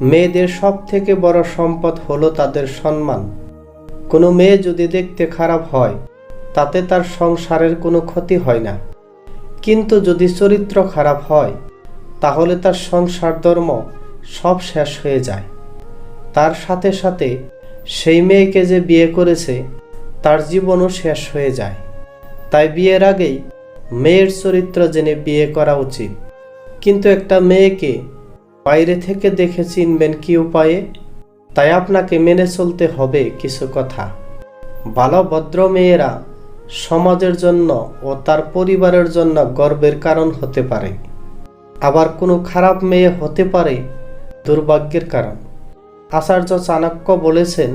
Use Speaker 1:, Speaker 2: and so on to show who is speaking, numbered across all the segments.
Speaker 1: মেয়েদের সব থেকে বড় সম্পদ হলো তাদের সম্মান। কোনো মেয়ে যদি দেখতে খারাপ হয় তাতে তার সংসারের কোনো ক্ষতি হয় না, কিন্তু যদি চরিত্র খারাপ হয় তাহলে তার সংসার ধর্ম সব শেষ হয়ে যায়। তার সাথে সাথে সেই মেয়েকে যে বিয়ে করেছে তার জীবনও শেষ হয়ে যায়। তাই বিয়ের আগেই মেয়ের চরিত্র জেনে বিয়ে করা উচিত। কিন্তু একটা মেয়েকে বাইরে থেকে দেখে চিনবেন কি উপায়ে? তাই আপনাকে মেনে চলতে হবে কিছু কথা। ভালো ভদ্র মেয়েরা সমাজের জন্য ও তার পরিবারের জন্য গর্বের কারণ হতে পারে, আবার কোনো খারাপ মেয়ে হতে পারে দুর্ভাগ্যের কারণ। আচার্য চাণক্য বলেছেন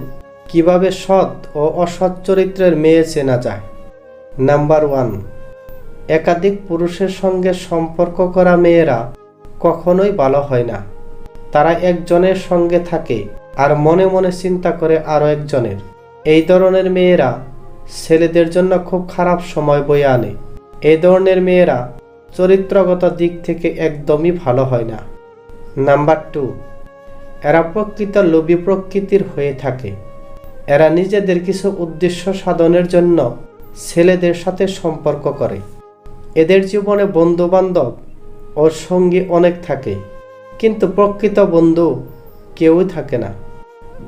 Speaker 1: কিভাবে সৎ ও অসৎ চরিত্রের মেয়ে চেনা যায়। নাম্বার 1, একাধিক পুরুষের সঙ্গে সম্পর্ক করা মেয়েরা কখনোই ভালো হয় না। তারা একজনের সঙ্গে থাকে আর মনে মনে চিন্তা করে আরও একজনের। এই ধরনের মেয়েরা ছেলেদের জন্য খুব খারাপ সময় বয়ে আনে। এই ধরনের মেয়েরা চরিত্রগত দিক থেকে একদমই ভালো হয় না। নাম্বার 2, এরা প্রকৃত লোভী প্রকৃতির হয়ে থাকে। এরা নিজেদের কিছু উদ্দেশ্য সাধনের জন্য ছেলেদের সাথে সম্পর্ক করে। এদের জীবনে বন্ধু বান্ধব ও সঙ্গী অনেক থাকে, কিন্তু প্রকৃত বন্ধু কেউই থাকে না।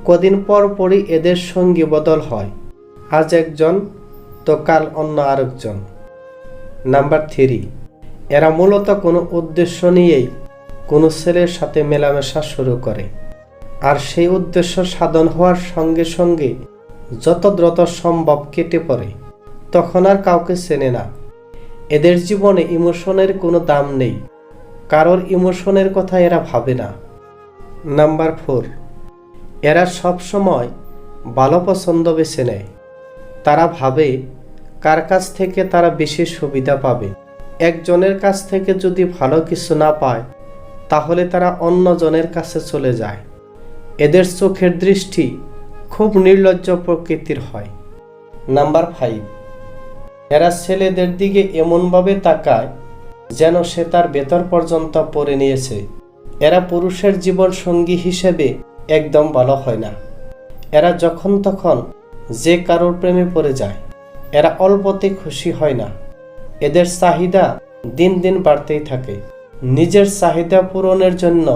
Speaker 1: কদিন পর পরই এদের সঙ্গী বদল হয়, আজ একজন তো কাল অন্য আরেকজন। নাম্বার 3, এরা মূলত কোনো উদ্দেশ্য নিয়েই কোনো ছেলের সাথে মেলামেশা শুরু করে, আর সেই উদ্দেশ্য সাধন হওয়ার সঙ্গে সঙ্গে যত দ্রুত সম্ভব কেটে পড়ে, তখন আর কাউকে চেনে না। এদের জীবনে ইমোশনের কোনো দাম নেই, কারোর ইমোশনের কথা এরা ভাবে না। নাম্বার 4, এরা সব সময় ভালো পছন্দ বেছে নেয়। তারা ভাবে কার কাছ থেকে তারা বেশি সুবিধা পাবে। একজনের কাছ থেকে যদি ভালো কিছু না পায় তাহলে তারা অন্যজনের কাছে চলে যায়। এদের চোখের দৃষ্টি খুব নির্লজ্জ প্রকৃতির হয়। নাম্বার 5, এরা ছেলেদের দিকে এমনভাবে তাকায় যেন সে তার ভেতর পর্যন্ত পড়ে নিয়েছে। এরা পুরুষের জীবন সঙ্গী হিসেবে একদম ভালো হয় না। এরা যখন তখন যে কারোর প্রেমে পড়ে যায়। এরা অল্পতে খুশি হয় না। এদের চাহিদা দিন দিন বাড়তেই থাকে। নিজের চাহিদা পূরণের জন্য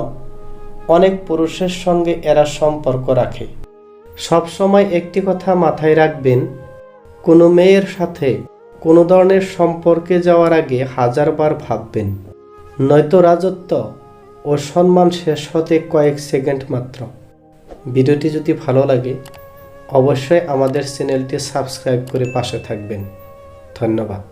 Speaker 1: অনেক পুরুষের সঙ্গে এরা সম্পর্ক রাখে। সবসময় একটি কথা মাথায় রাখবেন, কোনো মেয়ের সাথে কোনো ধরনের সম্পর্কে যাওয়ার আগে 1000 বার ভাববেন, নয়তো রাজত্ব ও সম্মান শেষ হতে কয়েক সেকেন্ড মাত্র। ভিডিওটি যদি ভালো লাগে অবশ্যই আমাদের চ্যানেলটি সাবস্ক্রাইব করে পাশে থাকবেন। ধন্যবাদ।